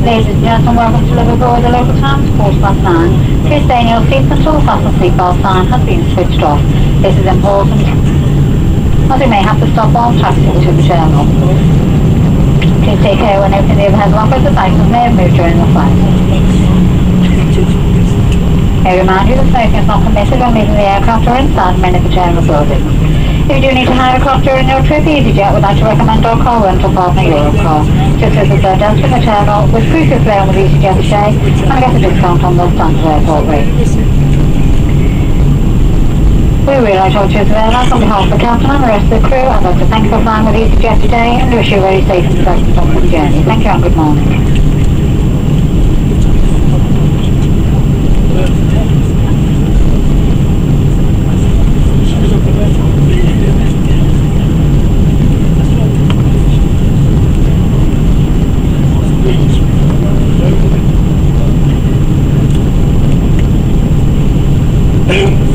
Ladies and gentlemen, welcome to Liverpool. The local time is 9:15. Please stay in your seats until the fasten seatbelt sign has been switched off. This is important, as we may have to stop all traffic to the terminal. Please take care when opening the overhead lockers, as items may have moved during the flight. May I remind you that smoking is not permitted when leaving the aircraft or inside many of the terminal buildings. If you do need to hire a car during your trip, EasyJet would like to recommend our car rental partner, Europcar. Just visit their desk in the terminal with proof of fare with EasyJet today and get a discount on the standard airport rates. We really like to choose airlines on behalf of the captain and the rest of the crew. I'd like to thank you for flying with EasyJet today and wish you a very safe and pleasant journey. Thank you and good morning. Thank you.